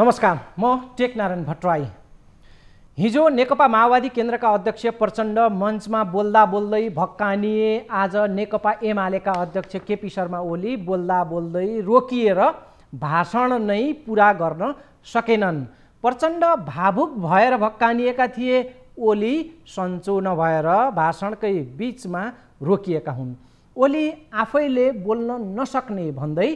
नमस्कार, म टेकनारायण भट्टराई। हिजो नेकपा माओवादी केन्द्रका अध्यक्ष प्रचण्ड मञ्चमा बोल्दा बोल्दै भक्कानिए। आज नेकपा एमालेका अध्यक्ष केपी शर्मा ओली बोल्दा बोल्दै रोकिएर भाषण नै पुरा गर्न सकेनन्। प्रचण्ड भावुक भएर भक्कानिएका थिए, ओली सन्चो नभएर भाषणकै बीचमा रोकिएका हुन्। ओली आफैले बोल्न नसक्ने भन्दै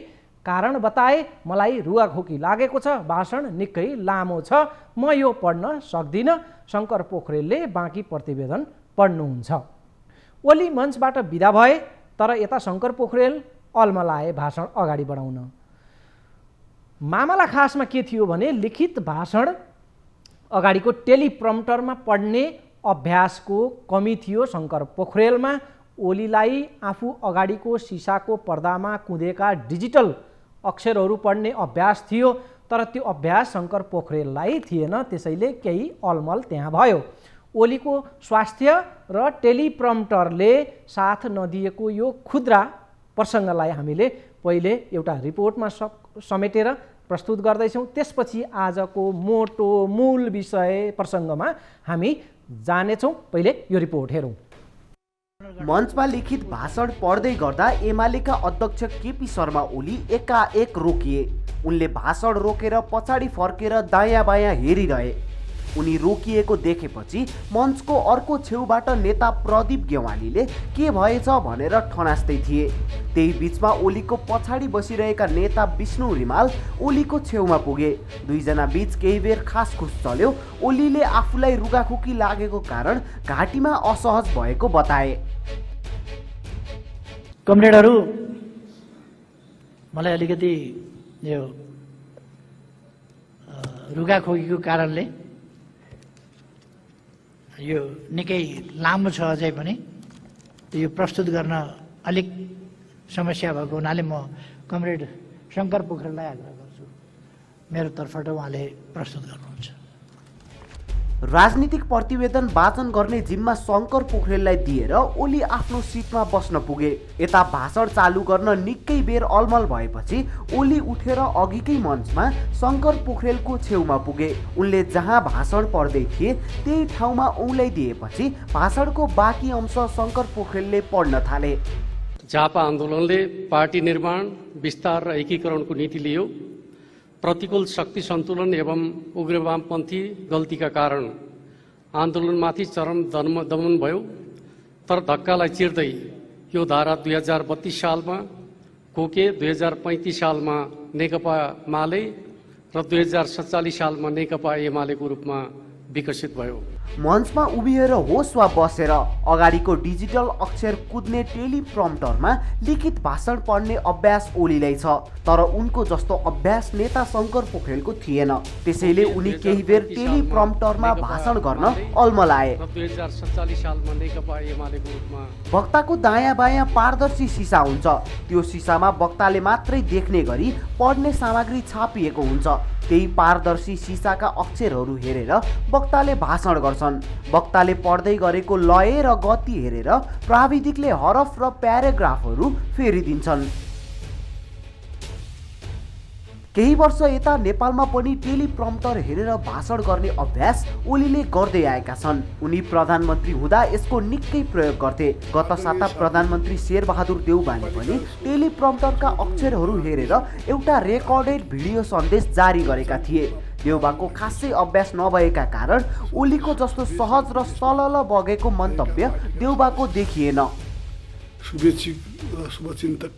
कारण बताए, मलाई रुगाखोकी लागेको छ, भाषण निकै लामो छ, म यो पढ्न सक्दिनँ। शङ्कर पोखरेलले बाँकी प्रतिवेदन पढ्नुहुन्छ। ओली मञ्चबाट बिदा भए, तर यता शङ्कर पोखरेल अलमलाए भाषण अगाडि बढाउन। मामला खासमा के थियो भने लिखित भाषण अगाडिको टेलिप्रम्प्टरमा पढ्ने अभ्यासको कमी थियो शङ्कर पोखरेलमा। ओलीलाई आफू अगाडिको सिसाको पर्दामा कुँदेका डिजिटल अक्षरहरू पढ्ने अभ्यास थियो, तर त्यो अभ्यास शङ्कर पोखरेललाई थिएन। त्यसैले केही अलमल त्यहाँ भयो। ओलीको स्वास्थ्य र टेलिप्रम्प्टरले साथ नदिएको यो खुद्रा प्रसङ्गलाई हामीले पहिले एउटा रिपोर्टमा समेटेर प्रस्तुत गर्दैछौँ। त्यसपछि आजको मोटो मूल विषय प्रसङ्गमा हामी जानेछौँ। पहिले यो रिपोर्ट हेरौँ। मञ्चमा लिखित भाषण पढ्दै गर्दा एमालेका अध्यक्ष केपी शर्मा ओली एकाएक रोकिए। उनले भाषण रोकेर पछाडि फर्केर दायाँ बायाँ हेरिरहे। उनी रोकिएको देखेपछि मञ्चको अर्को छेउबाट नेता प्रदीप गेवालीले के भएछ भनेर ठनास्दै थिए। त्यही बीचमा ओलीको पछाडि बसिरहेका नेता विष्णु रिमाल ओलीको छेउमा पुगे। दुईजना बीच केही बेर खासखुस चल्यो। ओलीले आफूलाई रुगाखोकी लागेको कारण घाँटीमा असहज भएको बताए। कमरेडहरू, मलाई अलिकति यो रुगाखोकीको कारणले यो निकै लामो छ, अझै पनि यो प्रस्तुत गर्न अलिक समस्या भएको हुनाले म कमरेड शङ्कर पोखरेललाई आग्रह गर्छु, मेरो तर्फबाट उहाँले प्रस्तुत गर्नुहुन्छ। राजनीतिक प्रतिवेदन वाचन गर्ने जिम्मा शङ्कर पोखरेललाई दिएर ओली आफ्नो सिटमा बस्न पुगे। यता भाषण चालु गर्न निकै बेर अलमल भएपछि ओली उठेर अघिकै मञ्चमा शङ्कर पोखरेलको छेउमा पुगे। उनले जहाँ भाषण पढ्दै थिए त्यही ठाउँमा औँल्याइदिएपछि भाषणको बाँकी अंश शङ्कर पोखरेलले पढ्न थाले। झापा आन्दोलनले पार्टी निर्माण, विस्तार र एकीकरणको नीति लियो। प्रतिकूल शक्ति सन्तुलन एवं उग्र वामपन्थी गल्तीका कारण आन्दोलनमाथि चरम दमन भयो। तर धक्कालाई चिर्दै यो धारा 2032 सालमा कोके, 2035 सालमा नेकपा माले र 2047 सालमा नेकपा एमालेको रूपमा विकसित भयो। मञ्चमा उभिएर होस् वा बसेर अगाडिको डिजिटल अक्षर कुद्ने टेलिप्रम्प्टरमा लिखित भाषण पढ्ने अभ्यास ओलीलाई छ, तर उनको जस्तो अभ्यास नेता शङ्कर पोखरेलको थिएन। त्यसैले उनी केही बेर टेलिप्रम्प्टरमा भाषण गर्न अलमलाए। 2047 सालमा नेकपा एमालेको रूपमा वक्ताको दायाँ बायाँ पारदर्शी सिसा हुन्छ। त्यो सिसामा वक्ताले मात्रै देख्ने गरी पढ्ने सामग्री छापिएको हुन्छ। त्यही पारदर्शी सिसाका अक्षरहरू हेरेर वक्ताले भाषण गर्छन्। वक्ताले पढ्दै गरेको लय र गति हेरेर प्राविधिकले हरफ र प्याराग्राफहरू फेरिदिन्छन्। केही वर्ष यता नेपालमा पनि टेलिप्रम्प्टर हेरेर भाषण गर्ने अभ्यास ओलीले गर्दै आएका छन्। उनी प्रधानमन्त्री हुँदा यसको निकै प्रयोग गर्थे। गत साता प्रधानमन्त्री शेरबहादुर देउवाले पनि टेलिप्रम्प्टरका अक्षरहरू हेरेर एउटा रेकर्डेड भिडियो सन्देश जारी गरेका थिए। देउवाको खासै अभ्यास नभएका कारण ओलीको जस्तो सहज र सलल बगेको मन्तव्य देउवाको देखिएन। शुभचिन्तक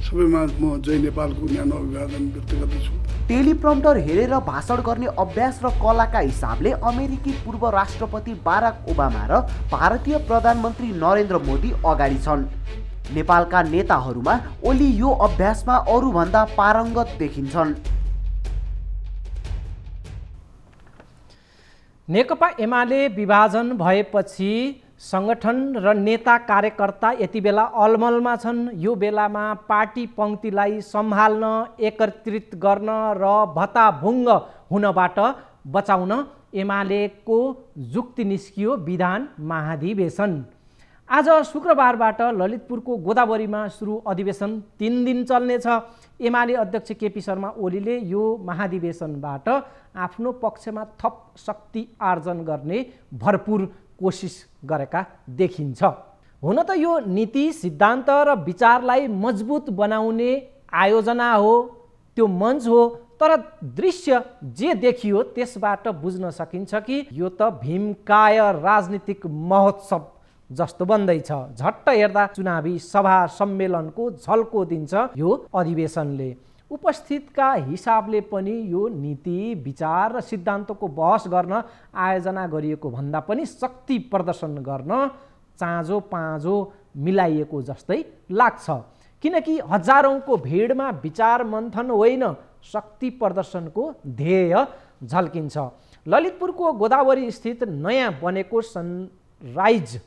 सबैमा म जय नेपालको न्यानो अभिवादन व्यक्त गर्दछु। टेलिप्रम्प्टर हेरेर भाषण गर्ने अभ्यास र कलाका हिसाबले अमेरिकी पूर्व राष्ट्रपति बाराक ओबामा र भारतीय प्रधानमन्त्री नरेन्द्र मोदी अगाडि छन्। नेपालका नेताहरूमा ओली यो अभ्यासमा अरूभन्दा पारङ्गत देखिन्छन्। नेकपा एमाले विभाजन भएपछि सङ्गठन र नेता कार्यकर्ता यति बेला अलमलमा छन्। यो बेलामा पार्टी पङ्क्तिलाई सम्हाल्न, एकत्रित गर्न र भत्ताभुङ्ग हुनबाट बचाउन एमालेको जुक्ति निस्कियो विधान महाधिवेशन। आज शुक्रबारबाट ललितपुरको गोदावरीमा सुरु अधिवेशन 3 दिन चल्नेछ। एमाले अध्यक्ष केपी शर्मा ओलीले यो महाधिवेशनबाट आफ्नो पक्षमा थप शक्ति आर्जन गर्ने भरपूर कोसिस गरेका देखिन्छ। हुन त यो नीति सिद्धान्त र विचारलाई मजबुत बनाउने आयोजना हो, त्यो मञ्च हो, तर दृश्य जे देखियो त्यसबाट बुझ्न सकिन्छ कि यो त भीमकाय राजनीतिक महोत्सव जस्तो बन्दैछ। झट्ट हेर्दा चुनावी सभा सम्मेलनको झल्को दिन्छ यो अधिवेशनले। उपस्थितका हिसाबले पनि यो नीति विचार र सिद्धान्तको बहस गर्न आयोजना गरिएको भन्दा पनि शक्ति प्रदर्शन गर्न चाँजो पाँजो मिलाइएको जस्तै लाग्छ। किनकि हजारौंको भिडमा विचार मन्थन होइन, शक्ति प्रदर्शनको ध्येय झल्किन्छ। ललितपुरको गोदावरी स्थित नयाँ बनेको सनराइज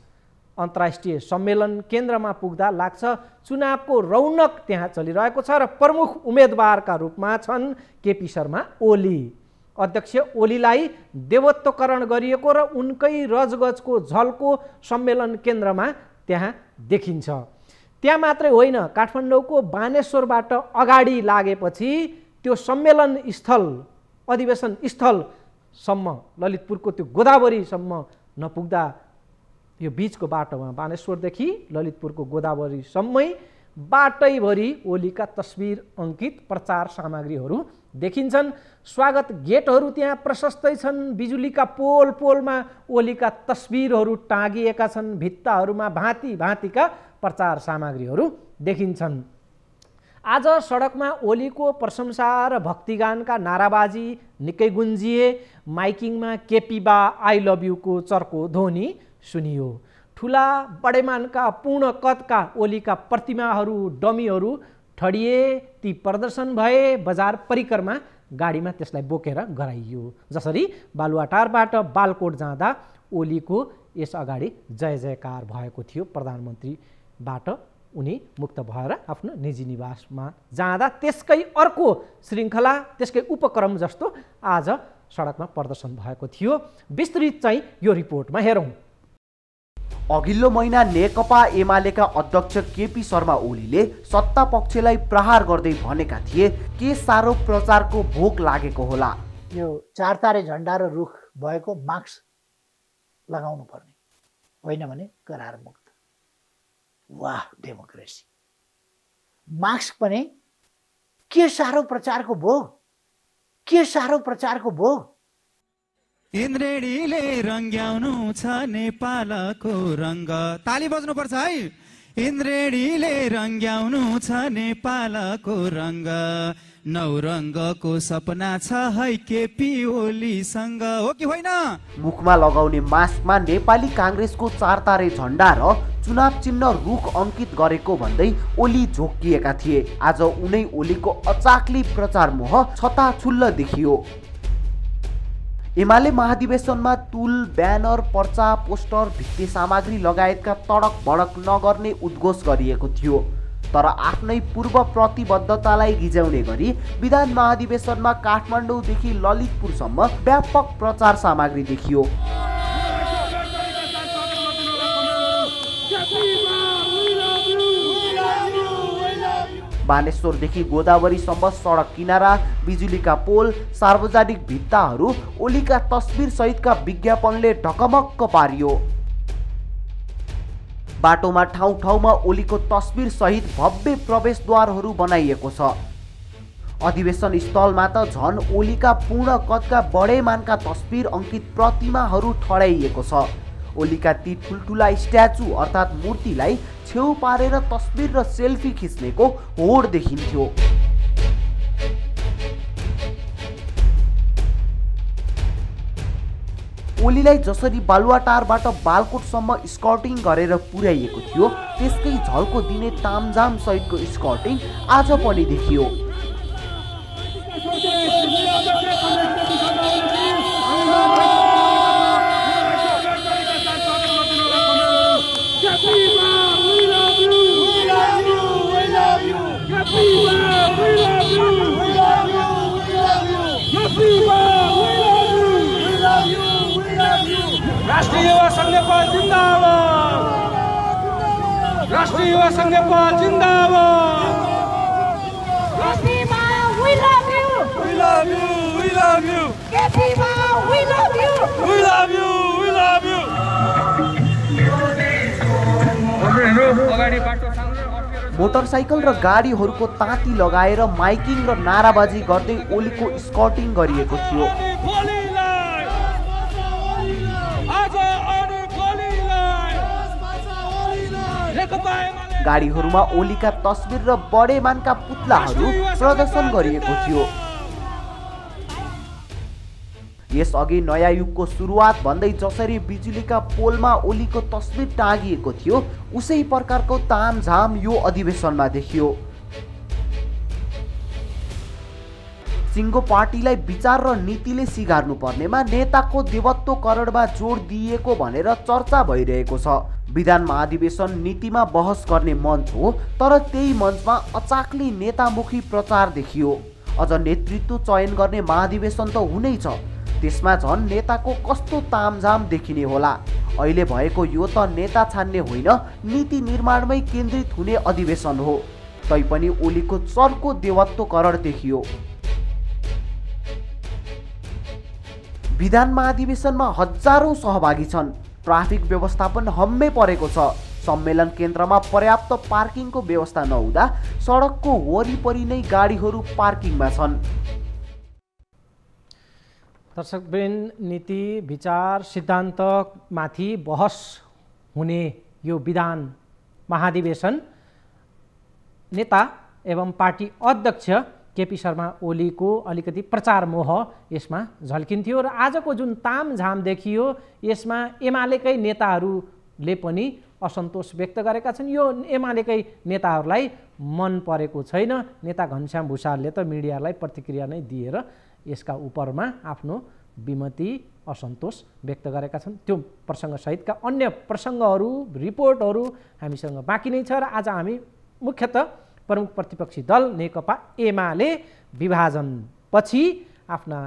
अन्तर्राष्ट्रिय सम्मेलन केन्द्रमा पुग्दा लाग्छ चुनावको रौनक त्यहाँ चलिरहेको छ र प्रमुख उम्मेदवारका रूपमा छन् केपी शर्मा ओली। अध्यक्ष ओलीलाई देवत्वकरण गरिएको र उनकै रजगजको झल्को सम्मेलन केन्द्रमा त्यहाँ देखिन्छ। त्यहाँ मात्रै होइन, काठमाडौँको बानेश्वरबाट अगाडि लागेपछि त्यो सम्मेलन स्थल अधिवेशन स्थलसम्म ललितपुरको त्यो गोदावरीसम्म नपुग्दा यो बीचको बाटोमा बानेश्वरदेखि ललितपुरको गोदावरीसम्मै बाटैभरि ओलीका तस्बिर अङ्कित प्रचार सामग्रीहरू देखिन्छन्। स्वागत गेटहरू त्यहाँ प्रशस्तै छन्। बिजुलीका पोलमा ओलीका तस्बिरहरू टाँगिएका छन्। भित्ताहरूमा भाँति भाँतिका प्रचार सामग्रीहरू देखिन्छन्। आज सडकमा ओलीको प्रशंसा र भक्तिगानका नाराबाजी निकै गुन्जिए। माइकिङमा केपी बा आई लभ युको चर्को ध्वनि सुनियो। ठुला बडेमानका पूर्ण कदका ओलीका प्रतिमाहरू डमीहरू ठडिए, ती प्रदर्शन भए। बजार परिक्रमा गाडीमा त्यसलाई बोकेर गराइयो। जसरी बालुवाटारबाट बालकोट जाँदा ओलीको यस अगाडि जय जयकार भएको थियो। प्रधानमन्त्रीबाट उनी मुक्त भएर आफ्नो निजी निवासमा जाँदा त्यसकै अर्को श्रृङ्खला, त्यसकै उपक्रम जस्तो आज सडकमा प्रदर्शन भएको थियो। विस्तृत चाहिँ यो रिपोर्टमा हेरौँ। अघिल्लो महिना नेकपा एमालेका अध्यक्ष केपी शर्मा ओलीले सत्ता पक्षलाई प्रहार गर्दै भनेका थिए के साह्रो प्रचारको भोक लागेको होला। यो 4 तारे झन्डा र रुख भएको मास्क लगाउनु पर्ने, होइन भने करार मुक्त। वाह डेमोक्रेसी! मास्क पनि के साह्रो प्रचारको भोग, के साह्रो प्रचारको भोग। इन्द्रेणीले रङ्ग्याउनु छ नेपालको रङ्ग। ताली बज्नुपर्छ है। इन्द्रेणीले रङ्ग्याउनु छ नेपालको रङ्ग। 9 रङ्गको सपना छ है केपी ओलीसँग, हो कि होइन? मुखमा लगाउने मास्कमा नेपाली काङ्ग्रेसको 4 तारे झन्डा र चुनाव चिन्ह रुख अङ्कित गरेको भन्दै ओली झोक्किएका थिए। आज उनै ओलीको अचाक्ली प्रचार मोह छताछुल्ल देखियो। एमाले महाधिवेशनमा तुल, ब्यानर, पर्चा, पोस्टर, भित्ति सामग्री लगायतका तडक भडक नगर्ने उद्घोष गरिएको थियो। तर आफ्नै पूर्व प्रतिबद्धतालाई गिज्याउने गरी विधान महाधिवेशनमा काठमाडौँदेखि ललितपुरसम्म व्यापक प्रचार सामग्री देखियो। बानेश्वरदेखि गोदावरीसम्म सडक किनारा, बिजुलीका पोल, सार्वजनिक भित्ताहरू ओलीका तस्बिर सहितका विज्ञापनले ढकमक्क पारियो। बाटोमा ठाउँ ठाउँमा ओलीको तस्बिर सहित भव्य प्रवेशद्वारहरू बनाइएको छ। अधिवेशन स्थलमा त झन् ओलीका पूर्ण कदका बडेमानका तस्बिर अङ्कित प्रतिमाहरू ठडाइएको छ। ओलीका ती ठुल्ठुला स्ट्याचु अर्थात् मूर्तिलाई छेउ पारेर तस्बिर र सेल्फी खिच्नेको होड देखिन्थ्यो। ओलीलाई जसरी बालुवाटारबाट बालकोटसम्म स्कर्टिङ गरेर पुर्याइएको थियो त्यसकै झल्को दिने तामझाम सहितको स्कर्टिङ आज पनि देखियो। राष्ट्रिय युवा संघ जिन्दाबाद। राष्ट्रिय युवा संघ नेपाल जिंदाबाद। We love you. We love you. We love you. Ketima, we love you. We love you. We love you. Motorcycle र गाडीहरूको ताती लगाएर माइकिङ र नाराबाजी गर्दै ओलीको स्कर्टिङ गरिएको थियो। गाडीहरूमा ओलीका तस्बिर र बडेमानका पुतलाहरू प्रदर्शन गरिएको थियो। यसअघि नयाँ युगको सुरुवात भन्दै जसरी बिजुलीका पोलमा ओलीको तस्बिर टाँगिएको थियो उसै प्रकारको तामझाम यो अधिवेशनमा देखियो। सिङ्गो पार्टीलाई विचार र नीतिले सिगार्नु पर्नेमा नेताको देवत्वकरणमा जोड दिएको भनेर चर्चा भइरहेको छ। विधान महाधिवेशन नीतिमा बहस गर्ने मञ्च हो, तर त्यही मञ्चमा अचाक्लै नेतामुखी प्रचार देखियो। अझ नेतृत्व चयन गर्ने महाधिवेशन त हुनै छ, त्यसमा झन् नेताको कस्तो तामझाम देखिने होला। अहिले भएको यो त नेता छान्ने होइन, नीति निर्माणमै केन्द्रित हुने अधिवेशन हो। तैपनि ओलीको चर्को देवत्वकरण देखियो। विधान महाधिवेशनमा हजारौं सहभागी छन्। ट्राफिक व्यवस्थापन हम्मे परेको छ। सम्मेलन केन्द्रमा पर्याप्त पार्किङको व्यवस्था नहुँदा सडकको वरिपरि नै गाडीहरू पार्किङमा छन्। दर्शकवृन्द, नीति विचार सिद्धान्तमाथि बहस हुने यो विधान महाधिवेशन नेता एवं पार्टी अध्यक्ष केपी शर्मा ओलीको अलिकति प्रचार मोह यसमा झल्किन्थ्यो र आजको जुन तामझाम देखियो यसमा एमालेकै नेताहरूले पनि असन्तोष व्यक्त गरेका छन्। यो एमालेकै नेताहरूलाई मन परेको छैन। नेता घनश्याम भुसालले त मिडियालाई प्रतिक्रिया नै दिएर यसका उपरमा आफ्नो विमति असन्तोष व्यक्त गरेका छन्। त्यो प्रसङ्गसहितका अन्य प्रसङ्गहरू रिपोर्टहरू हामीसँग बाँकी नै छ र आज हामी मुख्यतः प्रमुख प्रतिपक्षी दल नेकपा एमाले विभाजनपछि आफ्ना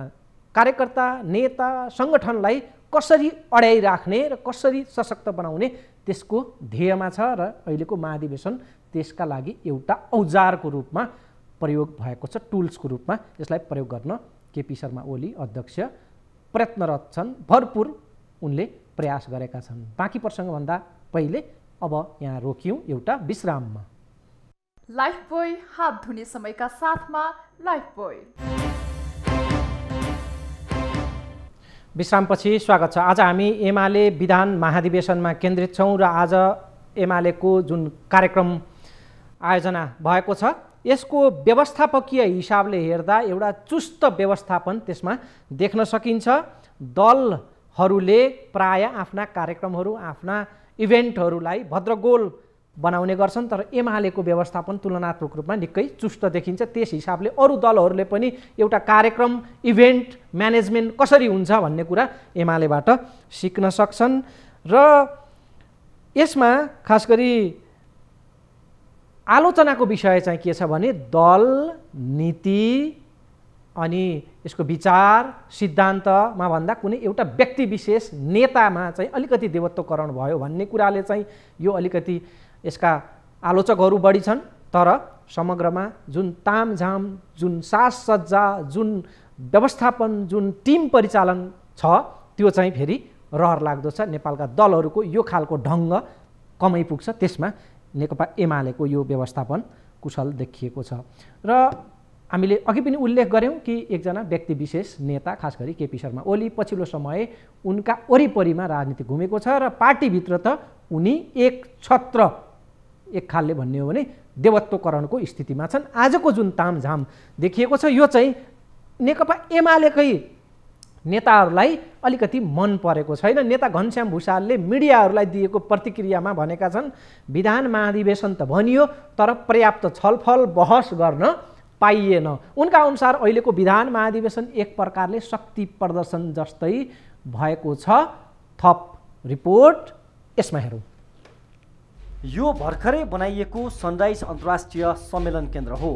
कार्यकर्ता नेता सङ्गठनलाई कसरी अड्याइराख्ने र कसरी सशक्त बनाउने त्यसको ध्येयमा छ र अहिलेको महाधिवेशन त्यसका लागि एउटा औजारको रूपमा प्रयोग भएको छ, टुल्सको रूपमा यसलाई प्रयोग गर्न केपी शर्मा ओली अध्यक्ष प्रयत्नरत छन्। भरपूर उनले प्रयास गरेका छन्। बाँकी प्रसङ्गभन्दा पहिले अब यहाँ रोकियौँ एउटा विश्राममा। लाइफबोय हात धुने समयका साथमा लाइफबोय। विश्रामपछि स्वागत छ। आज हामी एमाले विधान महाधिवेशनमा केन्द्रित छौँ र आज एमालेको जुन कार्यक्रम आयोजना भएको छ यसको व्यवस्थापकीय हिसाबले हेर्दा एउटा चुस्त व्यवस्थापन त्यसमा देख्न सकिन्छ। दलहरूले प्राय आफ्ना कार्यक्रमहरू आफ्ना इभेन्टहरूलाई भद्रगोल बनाउने गर्छन्, तर एमालेको व्यवस्थापन तुलनात्मक रूपमा निकै चुस्त देखिन्छ। त्यस हिसाबले अरू दलहरूले पनि एउटा कार्यक्रम इभेन्ट म्यानेजमेन्ट कसरी हुन्छ भन्ने कुरा एमालेबाट सिक्न सक्छन्। र यसमा खास गरी आलोचनाको विषय चाहिँ के छ भने दल नीति अनि यसको विचार सिद्धान्तमा भन्दा कुनै एउटा व्यक्ति विशेष नेतामा चाहिँ अलिकति देवत्वकरण भयो भन्ने कुराले चाहिँ यो अलिकति यसका आलोचकहरू बढी छन्। तर समग्रमा जुन तामझाम, जुन साजसज्जा, जुन व्यवस्थापन, जुन टिम परिचालन छ त्यो चाहिँ फेरि रहर लाग्दो छ। नेपालका दलहरूको यो खालको ढङ्ग कमै पुग्छ, त्यसमा नेकपा एमालेको यो व्यवस्थापन कुशल देखिएको छ। र हामीले अघि पनि उल्लेख गऱ्यौँ कि एकजना व्यक्ति विशेष नेता खास गरी केपी शर्मा ओली पछिल्लो समय उनका वरिपरिमा राजनीति घुमेको छ र पार्टीभित्र त उनी एक छत्र एक खालले भन्ने हो भने देवत्वकरणको स्थितिमा छन्। आजको जुन तामझाम देखिएको छ यो चाहिँ नेकपा एमालेकै नेताहरूलाई अलिकति मन परेको छैन। नेता घनश्याम भुसालले मिडियाहरूलाई दिएको प्रतिक्रियामा भनेका छन् विधान महाधिवेशन त भनियो तर पर्याप्त छलफल बहस गर्न पाइएन। उनका अनुसार अहिलेको विधान महाधिवेशन एक प्रकारले शक्ति प्रदर्शन जस्तै भएको छ। थप रिपोर्ट यसमा हेरौँ। यो भर्खरै बनाइएको सनराइज अन्तर्राष्ट्रिय सम्मेलन केन्द्र हो।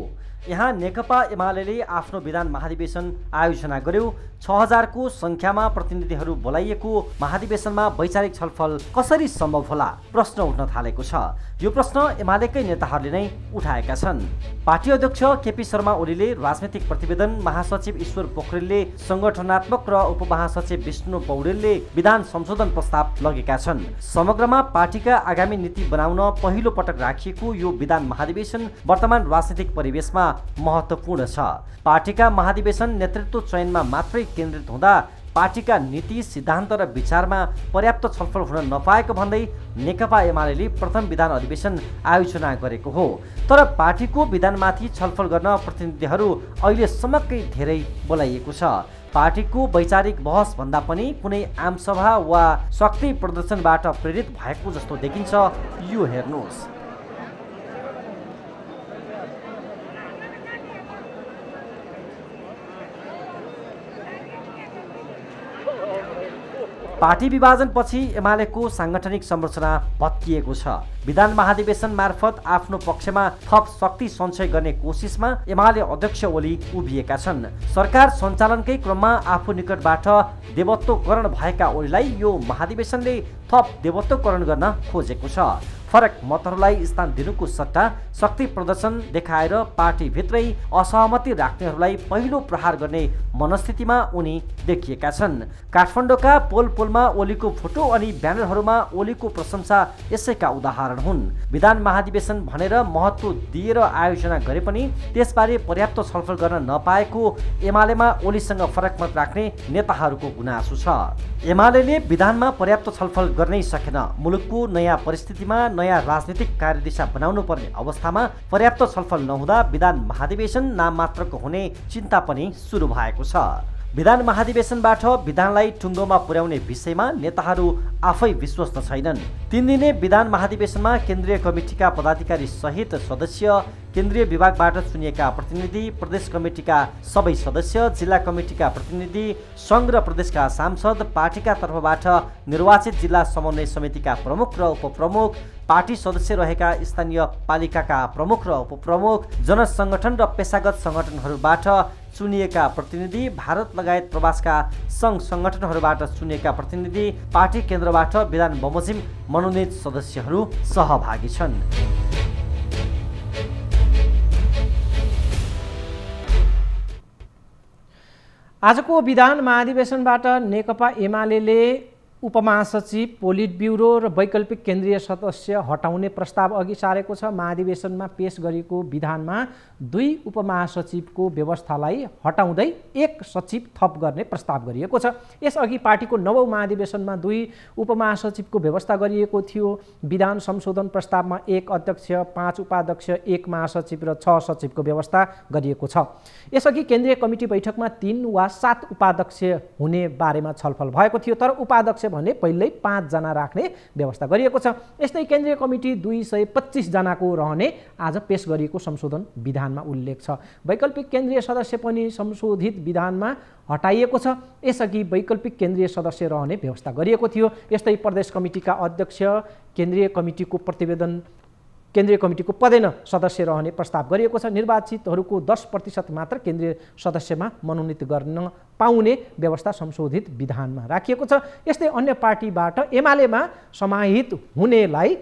यहाँ नेकपा एमाले आफ्नो विधान महाधिवेशन आयोजना गर्यो। 6000 को संख्यामा प्रतिनिधिहरू बोलाइएको महाधिवेशनमा वैचारिक छलफल कसरी सम्भव होला प्रश्न उठ्न थालेको छ। यो प्रश्न एमालेकै नेताहरूले नै उठाएका छन्। पार्टी अध्यक्ष केपी शर्मा ओलीले राजनीतिक प्रतिवेदन, महासचिव ईश्वर पोखरेलले संगठनात्मक र उपमहासचिव विष्णु पौडेलले विधान संशोधन प्रस्ताव लगेका छन्। समग्रमा पार्टीका आगामी नीति बनाउन पहिलो पटक राखिएको यो विधान महाधिवेशन वर्तमान राजनीतिक परिवेशमा महत्त्वपूर्ण छ। पार्टीका महाधिवेशन नेतृत्व चयनमा मात्रै केन्द्रित हुँदा पार्टीका नीति, सिद्धान्त र विचारमा पर्याप्त छलफल हुन नपाएको भन्दै नेकपा एमाले प्रथम विधान अधिवेशन आयोजना गरेको हो। तर पार्टीको विधानमाथि छलफल गर्न प्रतिनिधिहरू अहिलेसम्मकै धेरै बोलाइएको छ। पार्टीको वैचारिक बहस भन्दा पनि कुनै आमसभा वा शक्ति प्रदर्शनबाट प्रेरित भएको जस्तो देखिन्छ। यो हेर्नुहोस्। पार्टी विभाजनपछि एमालेको सांगठनिक संरचना भत्किएको छ। विधान महाधिवेशन मार्फत आफ्नो पक्षमा थप शक्ति सञ्चय गर्ने कोसिसमा एमाले अध्यक्ष ओली उभिएका छन्। सरकार सञ्चालनकै क्रममा आफू निकटबाट देवत्वकरण भएका ओलीलाई यो महाधिवेशनले थप देवत्वकरण गर्न खोजेको छ। फरक मतहरूलाई स्थान दिनुको सट्टा शक्ति प्रदर्शन देखाएर पार्टीभित्रै असहमति राख्नेहरूलाई पहिलो प्रहार गर्ने मनस्थितिमा उनी देखिएका छन्। काठमाडौँका पोल पोलमा ओलीको फोटो अनि ब्यानरहरूमा ओलीको प्रशंसा यसैका उदाहरण हुन्। विधान महाधिवेशन भनेर महत्त्व दिएर आयोजना गरे पनि त्यसबारे पर्याप्त छलफल गर्न नपाएको एमालेमा ओलीसँग फरक मत राख्ने नेताहरूको गुनासो छ। एमाले विधानमा पर्याप्त छलफल गर्नै सकेन। मुलुकको नयाँ परिस्थितिमा नयाँ राजनीतिक कार्यदिशा बनाउनु पर्ने अवस्थामा पर्याप्त छलफल नहुँदा विधान महाधिवेशन नाम मात्रको हुने चिन्ता पनि सुरु भएको छ। विधान महाधिवेशनबाट विधानलाई टुङ्गोमा पुर्याउने विषयमा नेताहरू आफै विश्वस्त छैनन्। 3 दिने विधान महाधिवेशनमा केन्द्रीय कमिटीका पदाधिकारी सहित सदस्य, केन्द्रीय विभागबाट चुनिएका प्रतिनिधि, प्रदेश कमिटीका सबै सदस्य, जिल्ला कमिटीका प्रतिनिधि, सङ्घ र प्रदेशका सांसद, पार्टीका तर्फबाट निर्वाचित जिल्ला समन्वय समितिका प्रमुख र उपप्रमुख, पार्टी सदस्य रहेका स्थानीय पालिकाका प्रमुख र उपप्रमुख, जनसङ्गठन र पेसागत सङ्गठनहरूबाट चुनिएका प्रतिनिधि, भारत लगायत प्रवासका सङ्घ सङ्गठनहरूबाट चुनिएका प्रतिनिधि, पार्टी केन्द्रबाट विधान बमोजिम मनोनित सदस्यहरू सहभागी छन्। आजको विधान महाधिवेशनबाट नेकपा एमाले उपमहासचिव, पोलिट ब्युरो र वैकल्पिक केन्द्रीय सदस्य हटाउने प्रस्ताव अघि सारेको छ। महाधिवेशनमा पेश गरिएको विधानमा 2 उपमहासचिवको व्यवस्थालाई हटाउँदै 1 सचिव थप गर्ने प्रस्ताव गरिएको छ। यसअघि पार्टीको 9औं महाधिवेशनमा 2 उपमहासचिवको व्यवस्था गरिएको थियो। विधान संशोधन प्रस्तावमा 1 अध्यक्ष, 5 उपाध्यक्ष, 1 महासचिव र 6 सचिवको व्यवस्था गरिएको छ। यसअघि केन्द्रीय कमिटी बैठकमा 3 वा 7 उपाध्यक्ष हुने बारेमा छलफल भएको थियो, तर उपाध्यक्ष भने पहिल्यै 5 जना राख्ने व्यवस्था गरिएको छ। यस्तै केन्द्रीय कमिटी 225 जनाको रहने आज पेश गरिएको संशोधन विधानमा उल्लेख छ। वैकल्पिक केन्द्रीय सदस्य पनि संशोधित विधानमा हटाइएको छ। यसअघि वैकल्पिक केन्द्रीय सदस्य रहने व्यवस्था गरिएको थियो। यस्तै प्रदेश कमिटीका अध्यक्ष, केन्द्रीय कमिटीको प्रतिवेदन, केन्द्रीय कमिटीको पदेन सदस्य रहने प्रस्ताव गरिएको छ। निर्वाचितहरूको 10% मात्र केन्द्रीय सदस्यमा मनोनित गर्न पाउने व्यवस्था संशोधित विधानमा राखिएको छ। यस्तै अन्य पार्टीबाट एमालेमा समाहित हुनेलाई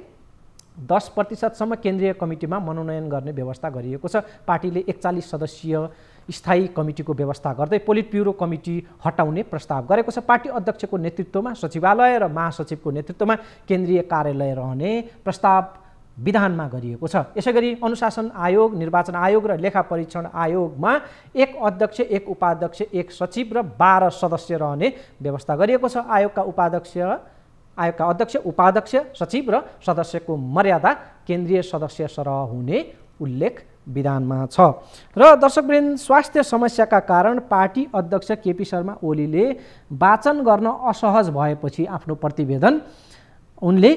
10% सम्म केन्द्रीय कमिटीमा मनोनयन गर्ने व्यवस्था गरिएको छ। पार्टीले 41 सदस्यीय स्थायी कमिटीको व्यवस्था गर्दै पोलिट ब्युरो कमिटी हटाउने प्रस्ताव गरेको छ। पार्टी अध्यक्षको नेतृत्वमा सचिवालय र महासचिवको नेतृत्वमा केन्द्रीय कार्यालय रहने प्रस्ताव विधानमा गरिएको छ। यसैगरी अनुशासन आयोग, निर्वाचन आयोग र लेखा परीक्षण आयोगमा 1 अध्यक्ष, 1 उपाध्यक्ष, 1 सचिव र 12 सदस्य रहने व्यवस्था गरिएको छ। आयोगका अध्यक्ष, उपाध्यक्ष, सचिव र सदस्यको मर्यादा केन्द्रीय सदस्य सरह हुने उल्लेख विधानमा छ। र दर्शकवृन्द, स्वास्थ्य समस्याका कारण पार्टी अध्यक्ष केपी शर्मा ओलीले वाचन गर्न असहज भएपछि आफ्नो प्रतिवेदन उनले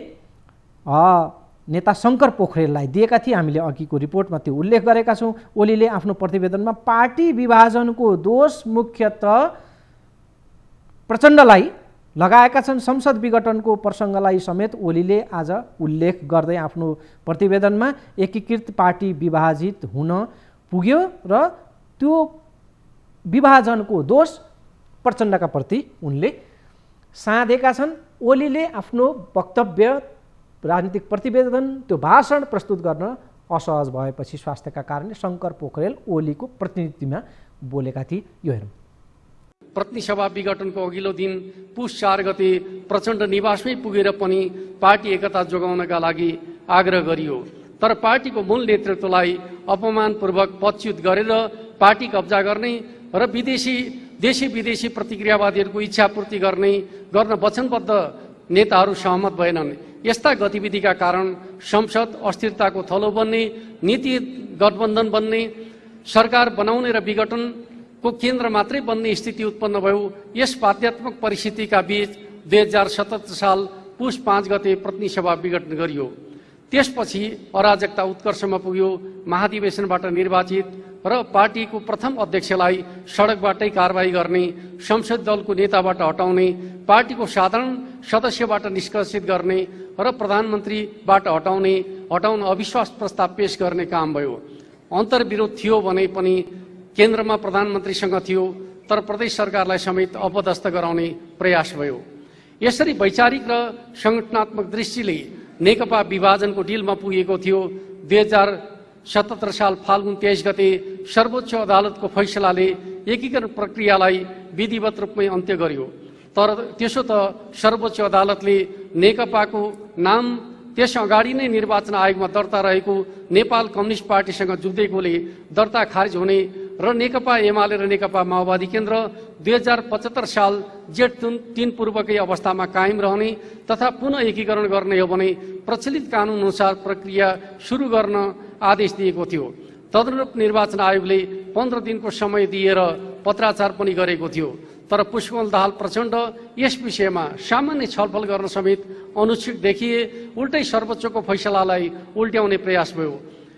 नेता शङ्कर पोखरेललाई दिएका थिए। हामीले अघिको रिपोर्टमा त्यो उल्लेख गरेका छौँ। ओलीले आफ्नो प्रतिवेदनमा पार्टी विभाजनको दोष मुख्यतः प्रचण्डलाई लगाएका छन्। संसद विघटनको प्रसङ्गलाई समेत ओलीले आज उल्लेख गर्दै आफ्नो प्रतिवेदनमा एकीकृत पार्टी विभाजित हुन पुग्यो र त्यो विभाजनको दोष प्रचण्डका प्रति उनले साधेका छन्। ओलीले आफ्नो वक्तव्य, राजनीतिक प्रतिवेदन, त्यो भाषण प्रस्तुत गर्न असहज भएपछि स्वास्थ्यका कारणले शङ्कर पोखरेल ओलीको प्रतिनिधिमा बोलेका थिए। यो हेरौँ। प्रतिनिधि सभा विघटनको अघिल्लो दिन पुष 4 गते प्रचण्ड निवासमै पुगेर पनि पार्टी एकता जोगाउनका लागि आग्रह गरियो। तर पार्टीको मूल नेतृत्वलाई अपमानपूर्वक पदच्युत गरेर पार्टी कब्जा गर्ने र देशी विदेशी प्रतिक्रियावादीहरूको इच्छापूर्ति गर्न वचनबद्ध नेताहरू सहमत भएनन्। यस्ता गतिविधिका कारण संसद अस्थिरताको थलो बन्ने, नीति गठबन्धन बन्ने, सरकार बनाउने र विघटनको केन्द्र मात्रै बन्ने स्थिति उत्पन्न भयो। यस बाध्यात्मक परिस्थितिका बीच 2077 साल पुष 5 गते प्रतिनिधि सभा विघटन गरियो। त्यसपछि अराजकता उत्कर्षमा पुग्यो। महाधिवेशनबाट निर्वाचित र पार्टीको प्रथम अध्यक्षलाई सडकबाटै कारबाही गर्ने, संसद दलको नेताबाट हटाउने, पार्टीको साधारण सदस्यबाट निष्कासित गर्ने र प्रधानमन्त्रीबाट हटाउन अविश्वास प्रस्ताव पेश गर्ने काम भयो। अन्तर्विरोध थियो भने पनि केन्द्रमा प्रधानमन्त्रीसँग थियो, तर प्रदेश सरकारलाई समेत अपदस्थ गराउने प्रयास भयो। यसरी वैचारिक र संगठनात्मक दृष्टिले नेकपा विभाजनको डिलमा पुगेको थियो। 2077 साल फाल्गुन 23 गते सर्वोच्च अदालतको फैसलाले एकीकरण प्रक्रियालाई विधिवत रूपमै अन्त्य गर्यो। तर त्यसो त सर्वोच्च अदालतले नेकपाको नाम त्यस अगाडि नै निर्वाचन आयोगमा दर्ता रहेको नेपाल कम्युनिस्ट पार्टीसँग जुझेकोले दर्ता खारिज हुने र नेकपा एमाले र नेकपा माओवादी केन्द्र 2075 साल जेठ 3 पूर्वकै अवस्थामा कायम रहने तथा पुनः एकीकरण गर्ने हो भने प्रचलित कानुन अनुसार प्रक्रिया सुरु गर्न आदेश दिएको थियो। तदनुरूप निर्वाचन आयोगले 15 दिनको समय दिएर पत्राचार पनि गरेको थियो। तर पुष्पकमल दाहाल प्रचण्ड यस विषयमा सामान्य छलफल गर्न समेत अनुत्सुक देखिए। उल्टै सर्वोच्चको फैसलालाई उल्ट्याउने प्रयास भयो।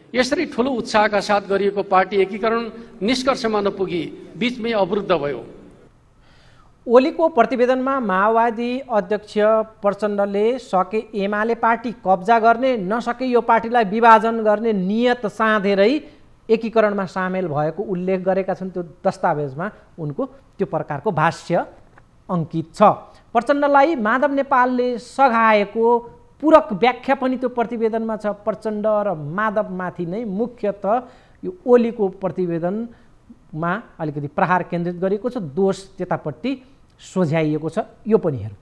यसरी ठूलो उत्साहका साथ गरिएको पार्टी एकीकरण निष्कर्षमा नपुगी बीचमै अवरुद्ध भयो। ओलीको प्रतिवेदनमा माओवादी अध्यक्ष प्रचण्डले सके एमाले पार्टी कब्जा गर्ने, नसके यो पार्टीलाई विभाजन गर्ने नियत साँधेरै एकीकरणमा सामेल भएको उल्लेख गरेका छन्। त्यो दस्तावेजमा उनको त्यो प्रकारको भाष्य अङ्कित छ। प्रचण्डलाई माधव नेपालले सघाएको पूरक व्याख्या पनि त्यो प्रतिवेदनमा छ। प्रचण्ड र माधवमाथि नै मुख्यतः यो ओलीको प्रतिवेदनमा अलिकति प्रहार केन्द्रित गरेको छ, दोष त्यतापट्टि सोझ्याइएको छ। यो पनि हेरौँ।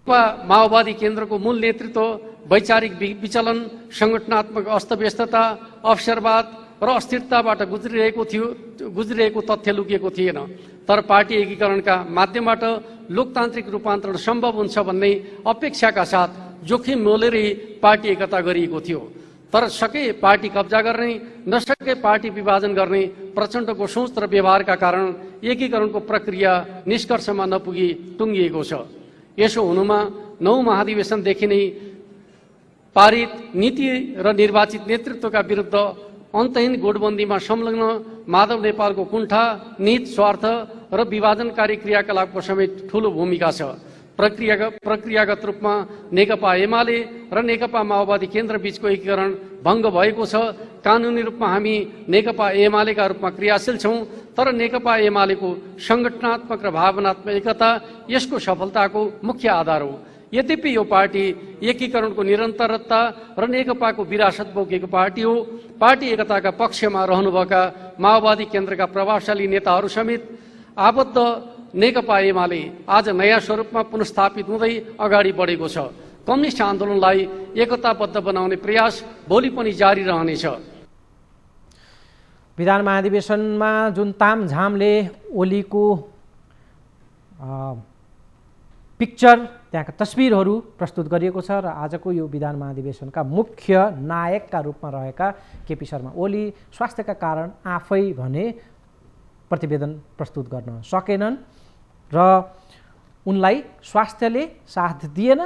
माओवादी केन्द्रको मूल नेतृत्व वैचारिक विचलन, संगठनात्मक अस्तव्यस्तता, अवसरवाद र अस्थिरताबाट गुज्रिरहेको तथ्य लुकिएको थिएन। तर पार्टी एकीकरणका माध्यमबाट लोकतान्त्रिक रूपान्तरण सम्भव हुन्छ भन्ने अपेक्षाका साथ जोखिम मोलेरै पार्टी एकता गरिएको थियो। तर सके पार्टी कब्जा गर्ने, नसके पार्टी विभाजन गर्ने प्रचण्डको सोच र व्यवहारका कारण एकीकरणको प्रक्रिया निष्कर्षमा नपुगी टुङ्गिएको छ। यसो हुनुमा 9 महाधिवेशनदेखि नै पारित नीति र निर्वाचित नेतृत्वका विरुद्ध अन्तहीन गुटबन्दीमा संलग्न माधव नेपालको कुण्ठा, नीत, स्वार्थ र विभाजनकारी क्रियाकलापको समेत ठूलो भूमिका छ। प्रक्रियागत रूपमा नेकपा एमाले र नेकपा माओवादी केन्द्र बीचको एकीकरण भङ्ग भएको छ। कानुनी रूपमा हामी नेकपा एमालेका रूपमा क्रियाशील छौँ, तर नेकपा एमालेको संगठनात्मक र भावनात्मक एकता यसको सफलताको मुख्य आधार हो। यद्यपि यो पार्टी एकीकरणको निरन्तरता र नेकपाको विरासत बोकेको पार्टी हो। पार्टी एकताका पक्षमा रहनुभएका माओवादी केन्द्रका प्रभावशाली नेताहरू समेत आबद्ध नेकपा एमाले आज नयाँ स्वरूपमा पुनस्थापित हुँदै अगाडि बढेको छ। कम्युनिस्ट आन्दोलनलाई एकताबद्ध बनाउने प्रयास भोलि पनि जारी रहनेछ। विधान महाधिवेशनमा जुन तामझामले ओलीको पिक्चर, त्यहाँका तस्बिरहरू प्रस्तुत गरिएको छ र आजको यो विधान महाधिवेशनका मुख्य नायकका रूपमा रहेका केपी शर्मा ओली स्वास्थ्यका कारण आफै भने प्रतिवेदन प्रस्तुत गर्न सकेनन् र उनलाई स्वास्थ्यले साथ दिएन।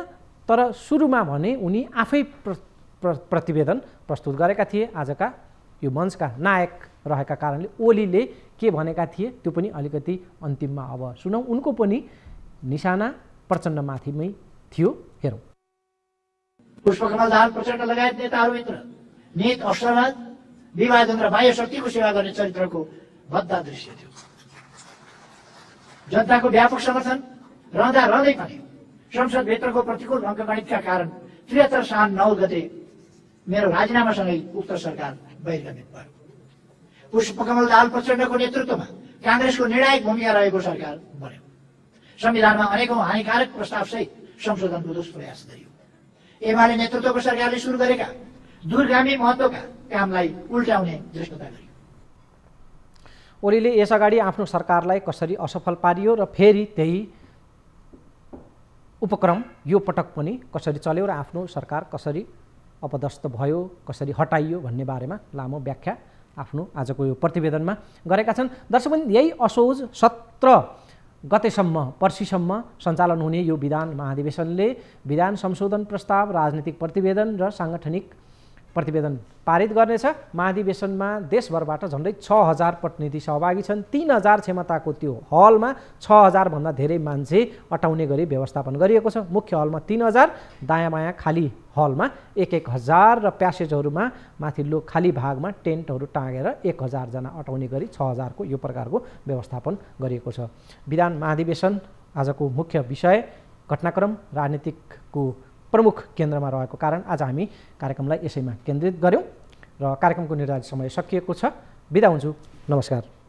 तर सुरुमा भने उनी आफै प्रतिवेदन प्रस्तुत गरेका थिए। आजका यो मञ्चका नायक रहेका कारणले ओलीले के भनेका थिए त्यो पनि अलिकति अन्तिममा अब सुनौँ। उनको पनि निशाना प्रचण्डमाथिमै थियो। हेरौँ। पुष्पकमल दाहाल प्रचण्ड लगायत नेताहरूभित्र नीत, अवसरवाद विभाजन र बाह्य शक्तिको सेवा गर्ने चरित्रको भद्दा दृश्य थियो। जनताको व्यापक समर्थन रहँदा रहँदै पनि संसदभित्रको प्रतिकूल अङ्कगणितका कारण 73 साल 9 गते मेरो राजीनामासँगै उक्त सरकार बहिर्गमित भयो। पुष्पकमल दाहाल प्रचण्डको नेतृत्वमा काङ्ग्रेसको निर्णायक भूमिका रहेको सरकार बन्यो। संविधानमा अनेकौं हानिकारक प्रस्तावसहित संशोधनको दुष्प्रयास गरियो। एमाले नेतृत्वको सरकारले सुरु गरेका दूरगामी महत्त्वका कामलाई उल्टाउने दृष्टता गरियो। ओलीले यसअगाडि आफ्नो सरकारलाई कसरी असफल पारियो र फेरि त्यही उपक्रम यो पटक पनि कसरी चल्यो र आफ्नो सरकार कसरी अपदस्थ भयो, कसरी हटाइयो भन्ने बारेमा लामो व्याख्या आफ्नो आजको यो प्रतिवेदनमा गरेका छन्। दर्शकवृन्द, यही असोज 17 गतेसम्म पर्सिसम्म सञ्चालन हुने यो विधान महाधिवेशनले विधान संशोधन प्रस्ताव, राजनीतिक प्रतिवेदन र साङ्गठनिक प्रतिवेदन पारित गर्नेछ। महाधिवेशनमा देशभरबाट झन्डै 6000 प्रतिनिधि सहभागी छन्। 3000 क्षमताको त्यो हलमा 6000 भन्दा धेरै मान्छे अटाउने गरी व्यवस्थापन गरिएको छ। मुख्य हलमा 3000, दायाँ बायाँ खाली हलमा 1000 र प्यासेजहरूमा माथिल्लो खाली भागमा टेन्टहरू टाँगेर 1000 जना अटाउने गरी 6000 को यो प्रकारको व्यवस्थापन गरिएको छ। विधान महाधिवेशन आजको मुख्य विषय घटनाक्रम राजनीतिकको प्रमुख केन्द्रमा रहेको कारण आज हामी कार्यक्रमलाई यसैमा केन्द्रित गर्यौं र कार्यक्रमको निर्धारित समय सकिएको छ। बिदा हुन्छु। नमस्कार।